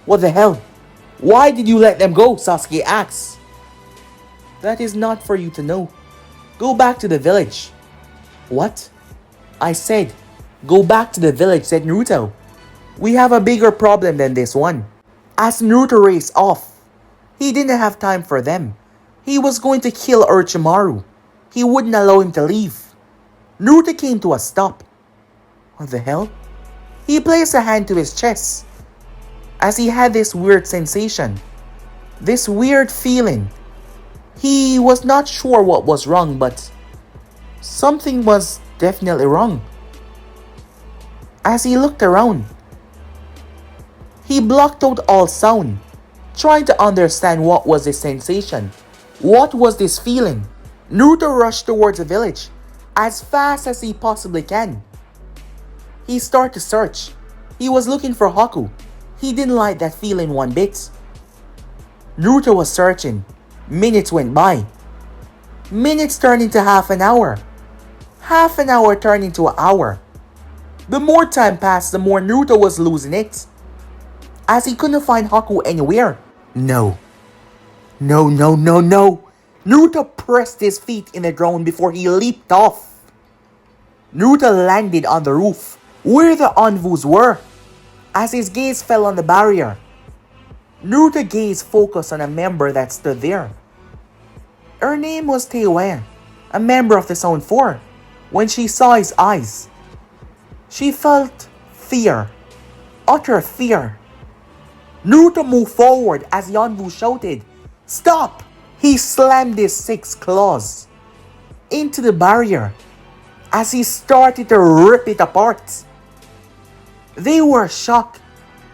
What the hell? Why did you let them go? Sasuke asked. That is not for you to know. Go back to the village. What? I said, go back to the village, said Naruto. We have a bigger problem than this one. As Naruto raced off, he didn't have time for them. He was going to kill Orochimaru. He wouldn't allow him to leave. Naruto came to a stop. What the hell? He placed a hand to his chest as he had this weird sensation, this weird feeling. He was not sure what was wrong, but something was definitely wrong. As he looked around, he blocked out all sound, trying to understand what was this sensation. What was this feeling? Naruto rushed towards the village as fast as he possibly can. He started to search. He was looking for Haku. He didn't like that feeling one bit. Naruto was searching. Minutes went by. Minutes turned into half an hour. Half an hour turned into an hour. The more time passed, the more Naruto was losing it, as he couldn't find Haku anywhere. No. Naruto pressed his feet in the ground before he leaped off. Naruto landed on the roof, where the Anvus were. As his gaze fell on the barrier, Naruto's gaze focused on a member that stood there. Her name was Teiwaya, a member of the Sound 4. When she saw his eyes, she felt fear. Utter fear. Naruto moved forward as Yonvu shouted, "Stop!" He slammed his 6 claws into the barrier as he started to rip it apart. They were shocked.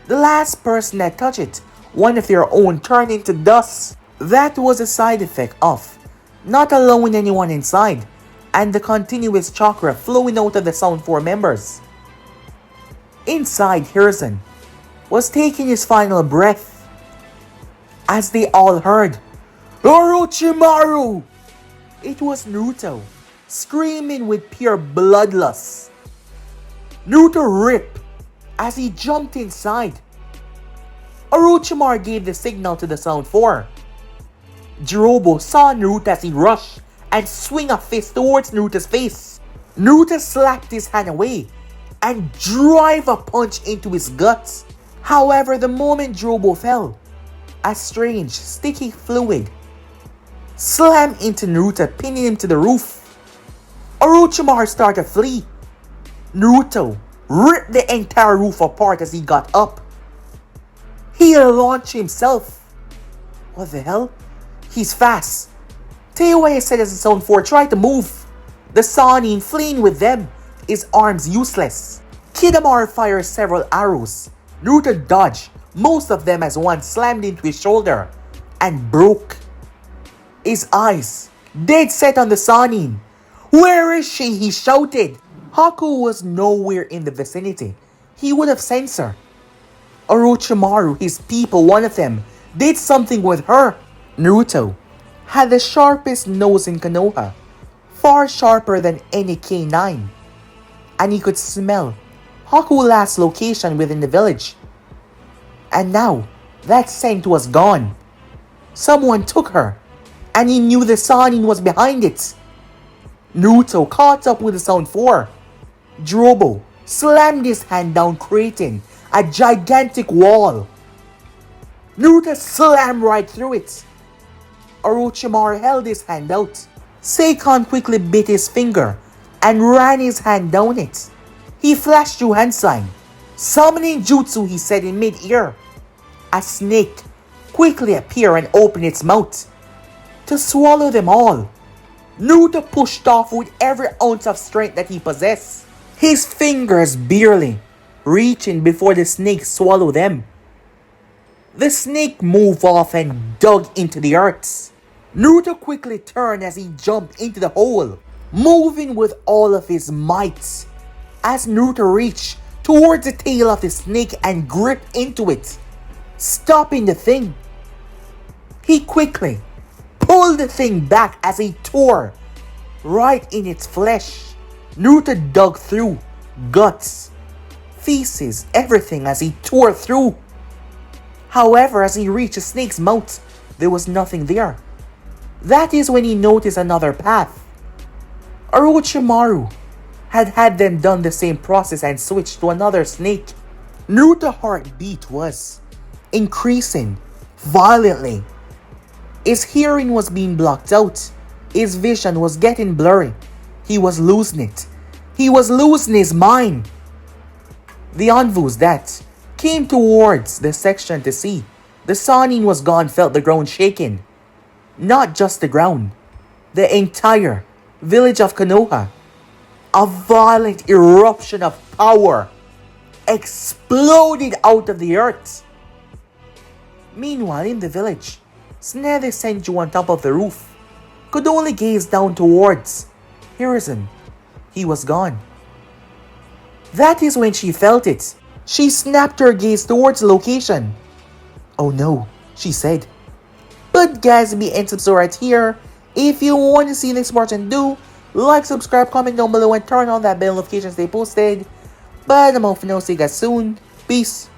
The last person that touched it, one of their own, turned into dust. That was a side effect of not allowing anyone inside and the continuous chakra flowing out of the Sound 4 members. Inside, Hiruzen was taking his final breath as they all heard, "Orochimaru!" It was Naruto, screaming with pure bloodlust. Naruto ripped as he jumped inside. Orochimaru gave the signal to the Sound 4. Jirobo saw Naruto as he rushed and swing a fist towards Naruto's face. Naruto slapped his hand away and drive a punch into his guts. However, the moment Jirobo fell, a strange, sticky fluid slammed into Naruto, pinning him to the roof. Orochimaru started to flee. Naruto ripped the entire roof apart as he got up. He launched himself. What the hell? He's fast. Teiwaya said as the Sound 4 tried to move. The Sannin fleeing with them, his arms useless. Kidamaru fired several arrows. Naruto dodged most of them as one slammed into his shoulder and broke. His eyes dead set on the Sannin. "Where is she?" he shouted. Haku was nowhere in the vicinity. He would have sensed her. Orochimaru, his people, one of them, did something with her. Naruto had the sharpest nose in Konoha, far sharper than any K9, and he could smell Haku's last location within the village. And now, that scent was gone. Someone took her, and he knew the Sannin was behind it. Naruto caught up with the Sound 4. Jirobo slammed his hand down, creating a gigantic wall. Naruto slammed right through it. Orochimaru held his hand out. Seikon quickly bit his finger and ran his hand down it. He flashed through hand sign. "Summoning jutsu," he said in mid-air. A snake quickly appeared and opened its mouth to swallow them all. Naruto pushed off with every ounce of strength that he possessed, his fingers barely reaching before the snake swallowed them. The snake moved off and dug into the earth. Naruto quickly turned as he jumped into the hole, moving with all of his might. As Naruto reached towards the tail of the snake and gripped into it, stopping the thing, he quickly pulled the thing back as he tore right in its flesh. Naruto dug through, guts, feces, everything as he tore through. However, as he reached the snake's mouth, there was nothing there. That is when he noticed another path. Orochimaru had them done the same process and switched to another snake. Naruto's heartbeat was increasing violently. His hearing was being blocked out. His vision was getting blurry. He was losing it. He was losing his mind. The envoys that came towards the section to see the Sannin was gone felt the ground shaking. Not just the ground, the entire village of Konoha. A violent eruption of power exploded out of the earth. Meanwhile, in the village, Tsunade Senju on top of the roof could only gaze down towards Hiruzen. He was gone. That is when she felt it. She snapped her gaze towards the location. "Oh no," she said. But guys, be and subscribe right here. If you want to see next part, and do like, subscribe, comment down below, and turn on that bell notifications they posted. But I'm off for now. See you guys soon. Peace.